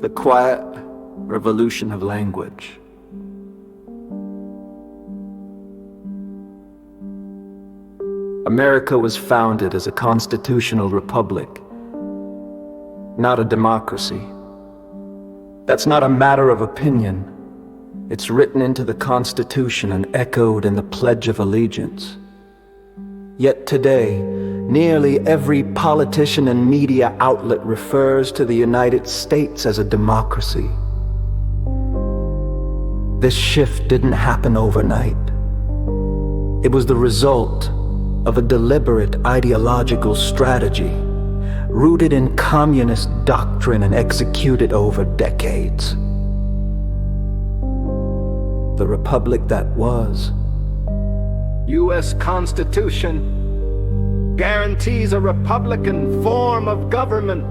The quiet revolution of language. America was founded as a constitutional republic, not a democracy. That's not a matter of opinion. It's written into the Constitution and echoed in the Pledge of Allegiance. Yet today, nearly every politician and media outlet refers to the United States as a democracy. This shift didn't happen overnight. It was the result of a deliberate ideological strategy, rooted in communist doctrine and executed over decades. The republic that was. U.S. Constitution guarantees a republican form of government.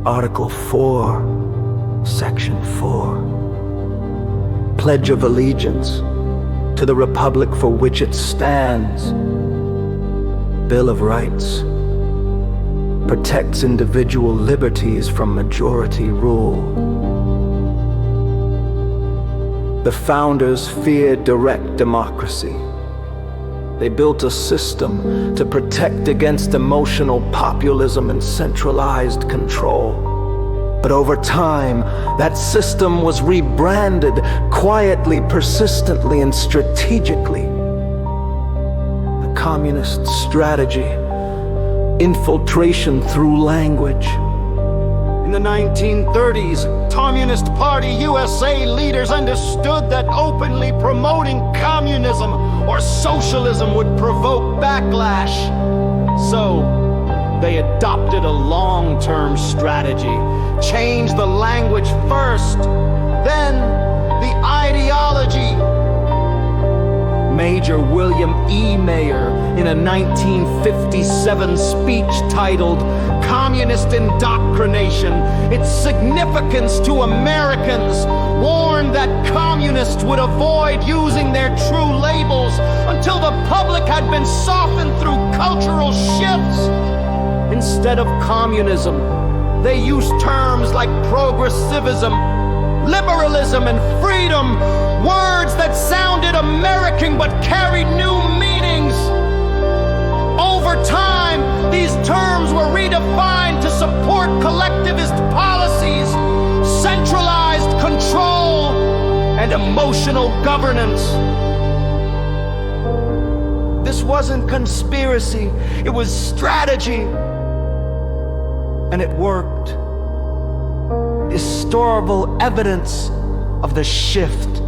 Article 4, Section 4. Pledge of Allegiance to the republic for which it stands. Bill of Rights protects individual liberties from majority rule. The founders feared direct democracy. They built a system to protect against emotional populism and centralized control. But over time, that system was rebranded quietly, persistently, and strategically. The communist strategy, infiltration through language. In the 1930s, Communist Party USA leaders understood that openly promoting communism or socialism would provoke backlash. So, they adopted a long-term strategy. Change the language first, then the ideology. Major William E. Mayer, in a 1957 speech titled "Communist Indoctrination: Its Significance to Americans," warned that communists would avoid using their true labels until the public had been softened through cultural shifts. Instead of communism, they used terms like progressivism, liberalism, and freedom, words that sounded American but carried new meanings. Over time, these terms were redefined to support collectivist policies, centralized control, and emotional governance. This wasn't conspiracy, it was strategy. And it worked. Historical evidence of the shift.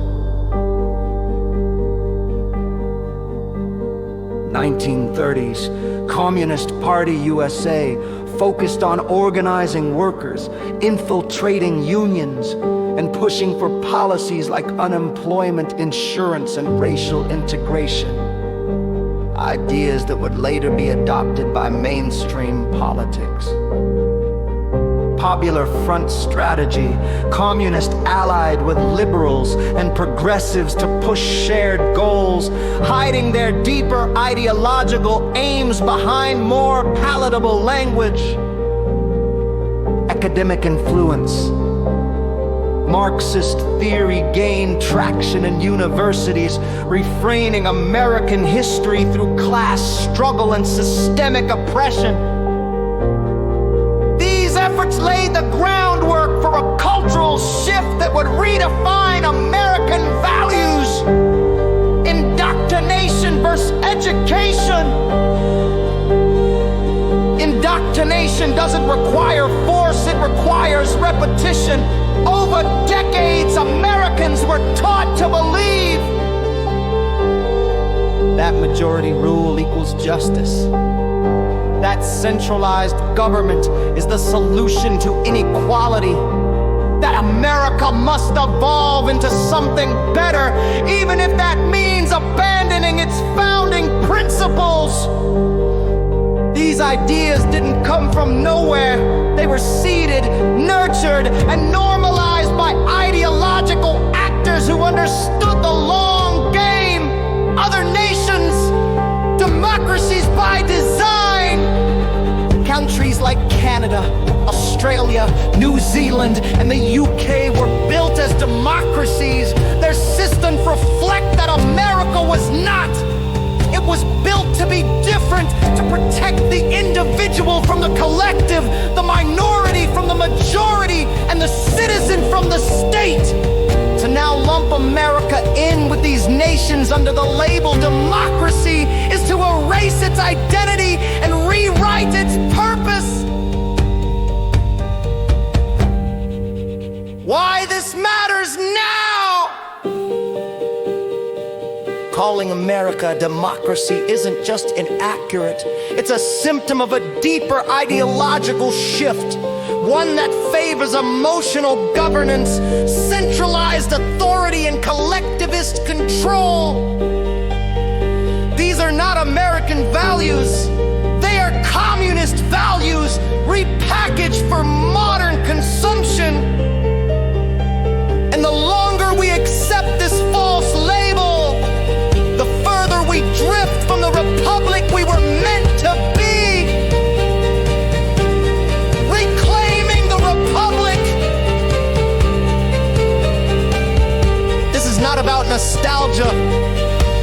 1930s, Communist Party USA focused on organizing workers, infiltrating unions, and pushing for policies like unemployment insurance and racial integration. Ideas that would later be adopted by mainstream politics. Popular Front strategy, communists allied with liberals and progressives to push shared goals, hiding their deeper ideological aims behind more palatable language. Academic influence. Marxist theory gained traction in universities, reframing American history through class struggle and systemic oppression. Efforts laid the groundwork for a cultural shift that would redefine American values. Indoctrination versus education. Indoctrination doesn't require force, it requires repetition. Over decades, Americans were taught to believe that majority rule equals justice. That centralized government is the solution to inequality. That America must evolve into something better, even if that means abandoning its founding principles. These ideas didn't come from nowhere. They were seeded, nurtured, and normalized by ideological actors who understood the long game. Other nations, democracies by design. Countries like Canada, Australia, Australia, New Zealand, and the UK were built as democracies, their systems reflect that America was not. It was built to be different, to protect the individual from the collective, the minority from the majority, and the citizen from the state. To now lump America in with these nations under the label democracy is to erase its identity and rewrite its purpose. Why this matters now? Calling America a democracy isn't just inaccurate. It's a symptom of a deeper ideological shift, one that favors emotional governance, centralized authority, and collectivist control. These are not American values. They are communist values repackaged for modern consumption. And the longer we accept this false label, the further we drift from the republic we were meant to be. Reclaiming the republic. This is not about nostalgia.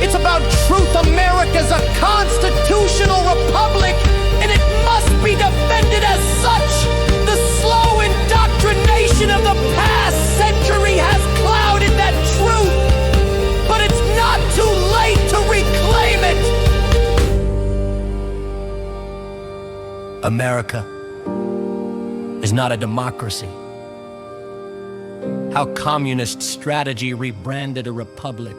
It's about truth. America's a constitutional republic, and it must be defended as such. The slow indoctrination of the past century has clouded that truth, but it's not too late to reclaim it. America is not a democracy. How communist strategy rebranded a republic.